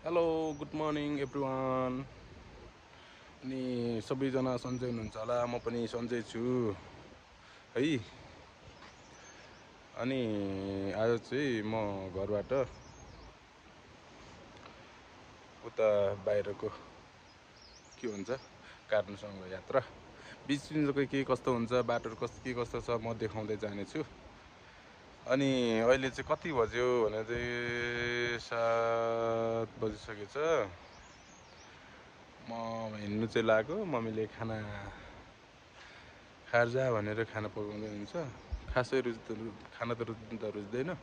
Hello good morning everyone. अनि सबैजना सन्चै हुनुहुन्छ होला, म पनि सन्चै छु है। अनि आज चाहिँ म घरबाट उता बाहिरको के हुन्छ काठमाडौँसँग यात्रा बिचबिचको के कस्तो हुन्छ, बाटोहरू के कस्तो छ म देखाउँदै जानेछु। अनि अहिले चाहिँ कति बज्यो भने चाहिँ 7 बजिसकेछ। म हिँड्नु चाहिँ लाग्यो, मम्मीले खाना खाएर जा भनेर खाना पकाउँदै हुन्छ। खासै खाना त रुच्दैन,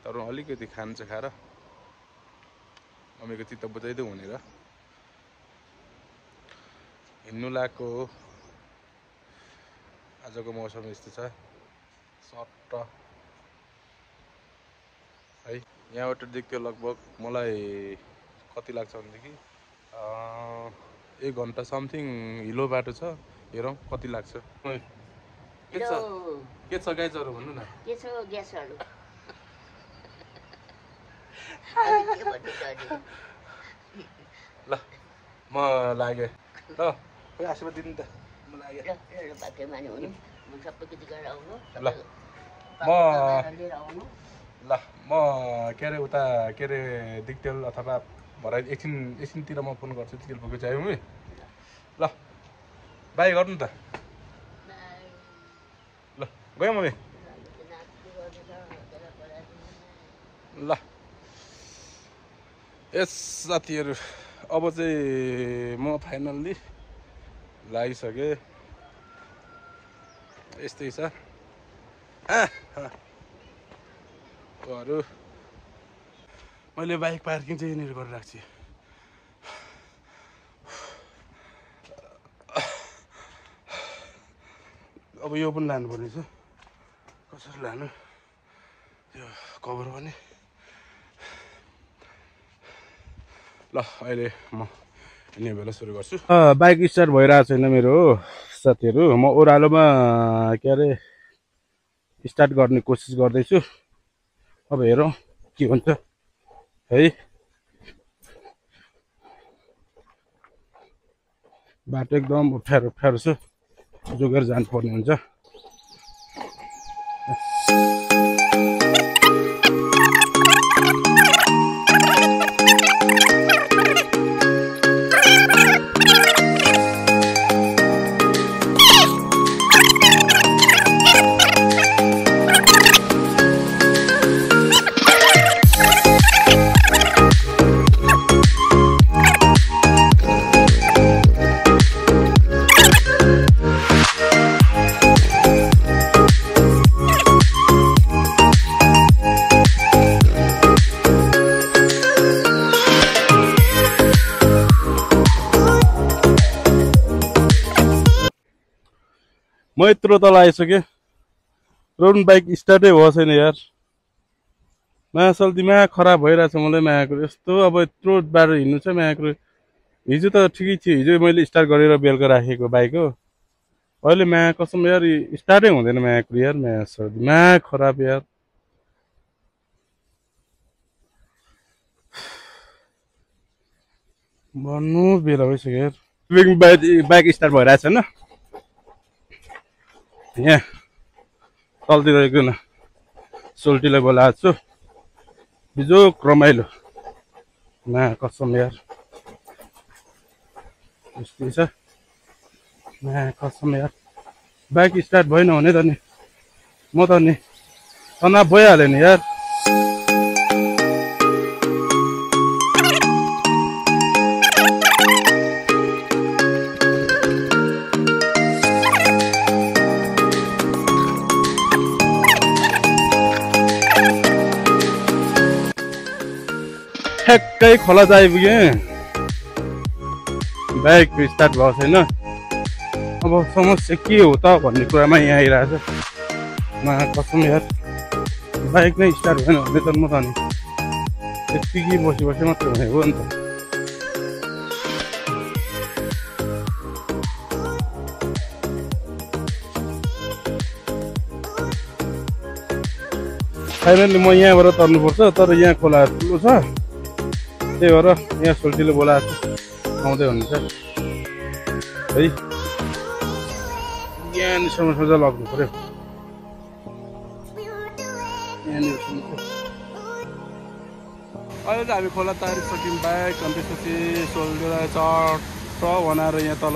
तर अलिकति खान चाहिँ खाएर मम्मीको चित्त बुझाइदिउँ भनेर हिँड्नु लाग्यो हो। आजको मौसम यस्तो छ सट्ट है। यहाँबाट देख्यो लगभग मलाई कति लाग्छ भनेदेखि 1 घन्टा समथिङ हिलो बाटो छ। हेरौँ कति लाग्छ। के छ गाइजहरू भन्नु न। के छ ग्यासहरू? ल म लागेँ ल, खोइ आशीर्वाद दिनु त। म लागेँ ल, म के अरे उता के अरे दिक्तेल अथवा भरे एकछिनतिर म फोन गर्छु। दिक्तेल पुग्यो चाहिँ मम्मी। ल बाई गर्नु त। ल गयो मम्मी। ल यस साथीहरू, अब चाहिँ म फाइनल्ली लागिसकेँ। यस्तै छ अरू। मैले बाइक पार्किङ चाहिँ यहाँनिर गरिरहेको छु। अब यो पनि लानुपर्ने छ, कसरी लानु यो कभर पनि। ल अहिले म हिँड्ने बेला सुरु गर्छु। बाइक स्टार्ट भइरहेको छैन मेरो हो साथीहरू। म ओह्रालोमा के अरे स्टार्ट गर्ने कोसिस गर्दैछु। अब हेरौँ के हुन्छ है। बाटो एकदम अप्ठ्यारो छ, जोगेर जानुपर्ने हुन्छ। म यत्रो तल आइसकेँ, रोड बाइक स्टार्टै भएको छैन यार। मायासल दिमाग खराब भइरहेछ मलाई। मायाको यस्तो अब यत्रो बाटो हिँड्नु छ मायाको। हिजो त ठिकै थियो, हिजो मैले स्टार्ट गरेर बेलुका राखेको बाइक हो। अहिले माया कसम यार स्टार्टै हुँदैन मायाको यार। मायासल दिमाग खराब यार। भन्नु बेला भइसक्यो यार। बाइक स्टार्ट भइरहेछ होइन। यहाँ तलतिर एकजना सोल्टीलाई बोलाएको छु, बिजोक रमाइलो। माया कसम यार यस्तै छ। माया कसम यार बाइक स्टार्ट भएन भने त नि म त नि तनाव भइहाल्यो नि यार। ठ्याक्कै खोला चाहिँ आइपुगेँ। बाइक स्टार्ट भएको छैन। अब समस्या के हो त भन्ने कुरामा यहाँ आइरहेछ। मा कसम यार बाइक नै स्टार्ट भएन भने त म त नि यत्तिकै बसी मात्रै भनेको नि त। फाइनली म यहाँबाट तर्नुपर्छ, तर यहाँ खोला ठुलो छ। त्यही भएर यहाँ सोल्टीले बोलाएको छ आउँदै हुनुहुन्छ है यहाँनिरसम्म सोझा लग्नु पर्यो यहाँनिरसम्म अहिले चाहिँ हामी खोला तयारी सक्यौँ बाइक अनि त्यसपछि सोल्टीलाई चट्ट बनाएर यहाँ तल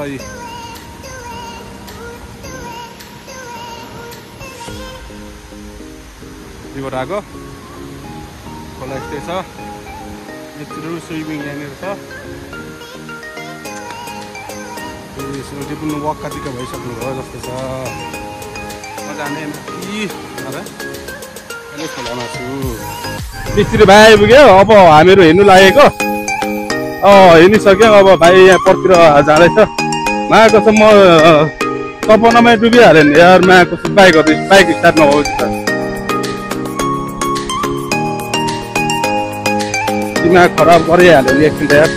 रिभर आएको खोला यस्तै छ यत्रो स्विमिङ यहाँनिर छ सोल्टी पनि वक कतिको भइसक्नु भयो जस्तो छ म जाने अहिले खोलामा छु मिस्त्री भाइ आइपुग्यो अब हामीहरू हिँड्नु लागेको हिँडिसक्यौँ अब भाइ यहाँ पर्तिर जाँदैछ मायाको छ म सपनामै डुबिहालेँ नि यार मायाको बाइक स्टार्ट नभएपछि त दिमाग खराब गरिहाल्यो नि एकछिन त यार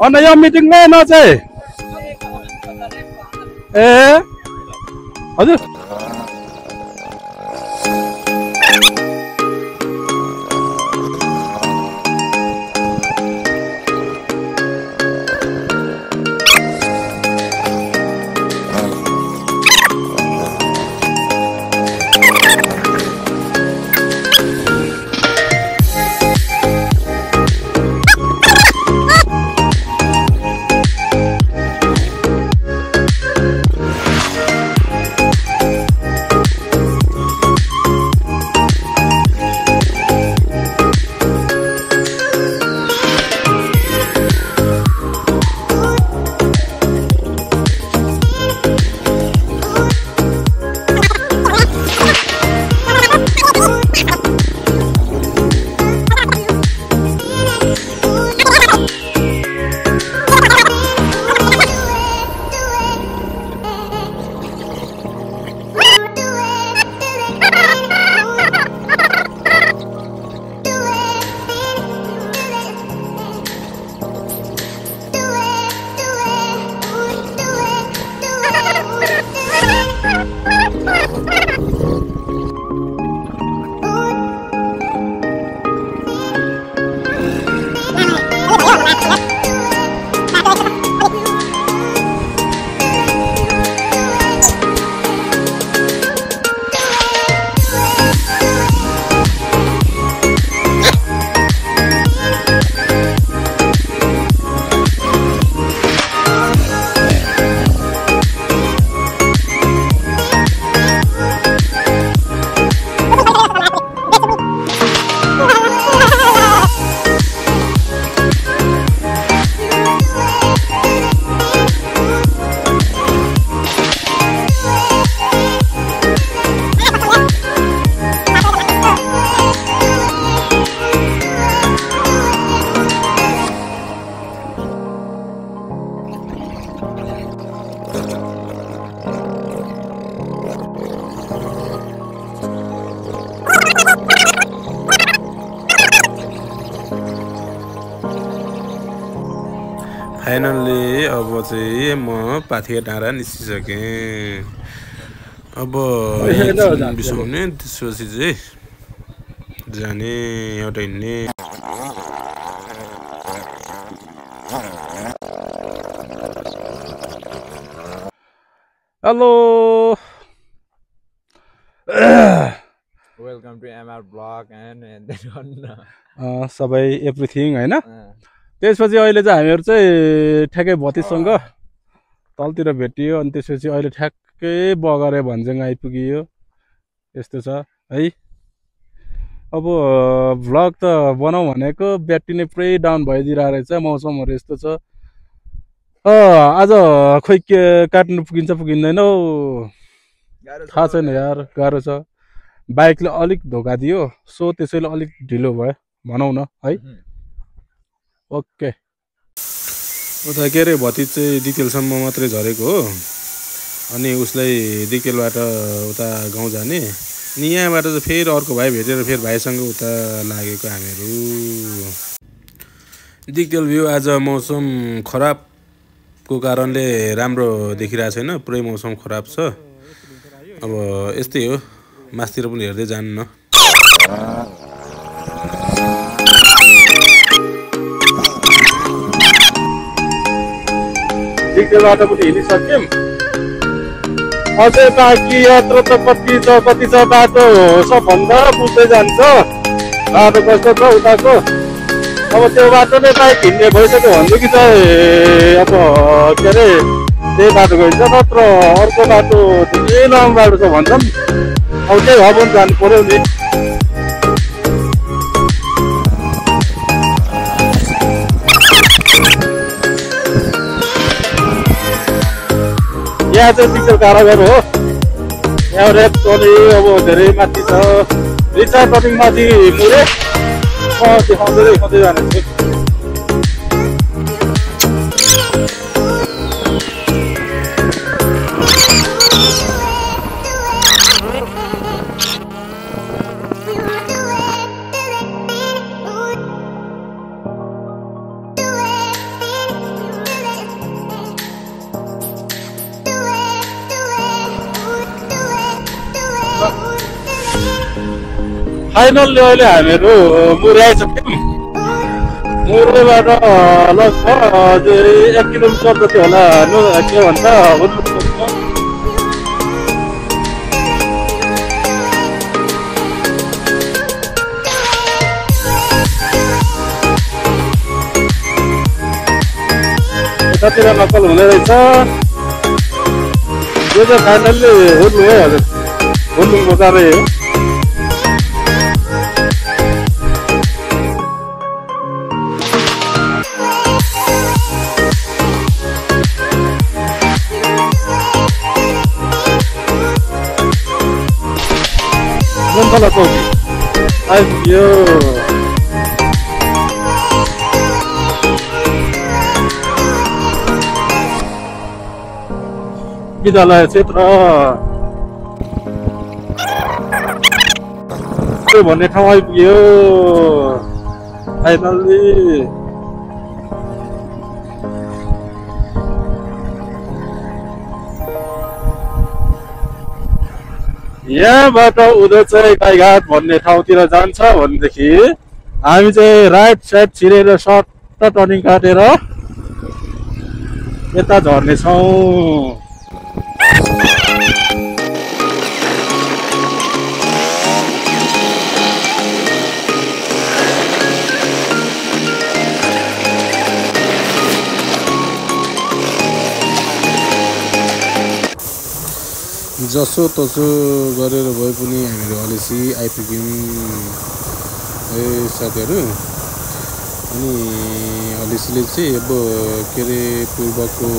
अन्त यो मिटिङमै नचाहिँ ए हजुर फाइनल्ली अब चाहिँ म पाथिया डाँडा निस्किसकेँ। अब बिसाउने त्यसपछि चाहिँ जाने एउटा हिँड्ने hello Welcome to MR Blog and then सबै एभ्रिथिङ हैन त्यसपछि अहिले चाहिँ हामीहरु चाहिँ ठ्याक्कै भतिसँग तलतिर भेटियो अनि त्यसपछि अहिले ठ्याक्कै बगरे भन्ज्याङ आइपुगियो यस्तो छ है अब भ्लग त बनाऊ भनेको ब्याट्री नै पुरै डाउन भइदिरहेको रहेछ मौसमहरु यस्तो छ आज खोइ के काट्नु पुगिन्छ पुगिँदैन हौ थाहा छैन यार गाह्रो छ बाइकले अलिक धोका दियो सो त्यसैले अलिक ढिलो भयो भनौँ न है ओके उता के अरे भतिज चाहिँ दिकेलसम्म मात्रै झरेको हो अनि उसलाई दिकेलबाट उता गाउँ जाने अनि यहाँबाट चाहिँ फेरि अर्को भाइ भेटेर फेरि भाइसँग उता लागेको हामीहरू दिकेल भ्यू आज मौसम खराबको कारणले राम्रो देखिरहेको छैन पुरै मौसम खराब छ अब यस्तै हो मास्तिर पनि हेर्दै जान्न दिकेलबाट पनि हिँडिसक्यौँ अझै बाँकी यात्रा त कति छ बाटो सबभन्दा बुझ्दै जान्छ बाटो कस्तो छ उताको अब त्यो बाटो नै बाइक हिँड्ने भइसक्यो भनेदेखि चाहिँ अब के अरे त्यही बाटो गइन्छ नत्र अर्को बाटो धेरै लामो बाटो छ भन्छन् अब त्यही हो भने जानु पर्यो नि यहाँ चाहिँ दिकेल कारागार हो यहाँ रेप टोली अब धेरै माथि छ रिचा टपिङ माथि मुरे देखाउँदै जाने छु फाइनल्ली अहिले हामीहरू मुरे आइसक्यौँ मुरेबाट लगभग 1 किलोमिटर जति होला के भन्छ यतातिर नक्कल हुने रहेछ यो चाहिँ फाइनल्ली हुर्लुङ है हजुर हुर्लुङ बजारै हो Nonton चौकी आइपुग्यो विद्यालय क्षेत्र भन्ने ठाउँ आइपुग्यो फाइनल्ली यहाँबाट उधर चाहिँ गाईघाट भन्ने ठाउँतिर जान्छ भनेदेखि हामी चाहिँ राइट साइड छिरेर सर्ट टर्निङ काटेर यता झर्नेछौँ जसो तसो गरेर भए पनि हामीहरू अलिसी आइपुग्यौँ है साथीहरू अनि अलिसीले चाहिँ अब के अरे पूर्वको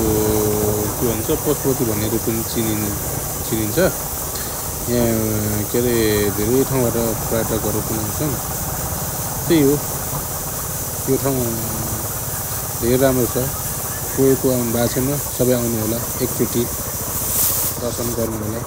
के भन्छ पशुपति भनेर पनि चिनिन्छ यहाँ के अरे धेरै ठाउँबाट पर्यटकहरू पनि आउँछन् त्यही हो यो ठाउँ धेरै राम्रो छ को आउनु भएको छैन सबै आउनु होला एकचोटि दर्शन गर्नु होला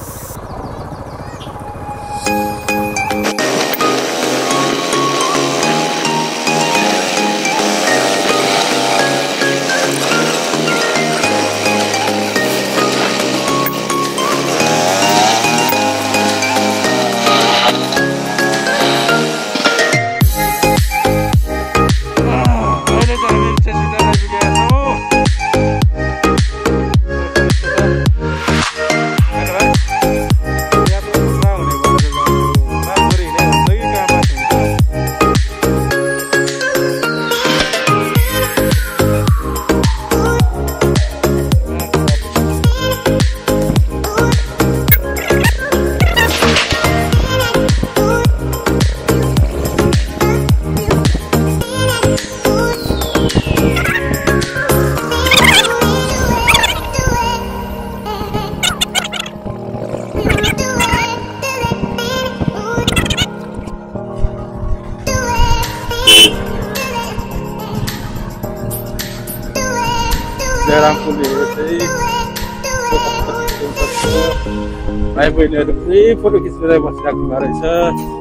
जयरामपुरले चाहिँ भाइ बहिनीहरू पुरै फोटो खिच्दै बसिराख्नु भएको रहेछ।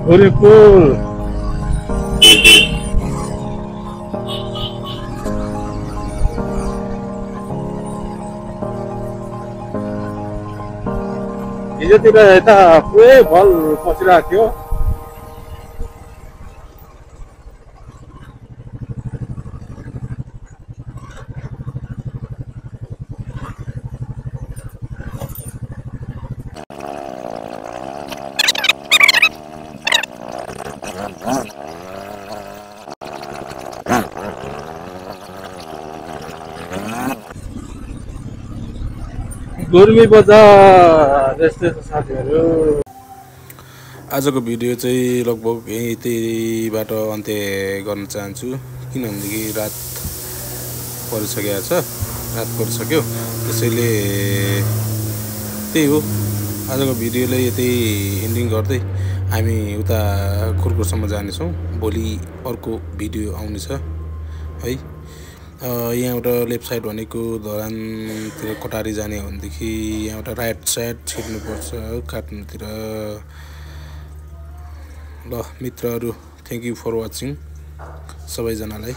हरिपुर हिजोतिर यता पुरै भल पसिरहेको थियो। गुर्मी बजार यस्तै छ साथीहरू। आजको भिडियो चाहिँ लगभग यहीबाट अन्त्य गर्न चाहन्छु, किनभनेदेखि रात परिसक्यो। त्यसैले त्यही हो, आजको भिडियोलाई यतै एन्डिङ गर्दै हामी उता खुर्कुरसम्म जानेछौँ। भोलि अर्को भिडियो आउनेछ है। यहाँबाट लेफ्ट साइड भनेको धरानतिर कटारी जाने हो भनेदेखि यहाँबाट राइट साइड छिर्नुपर्छ काठमाडौँतिर। ल मित्रहरू, थ्याङ्क यू फर वाचिङ सबैजनालाई।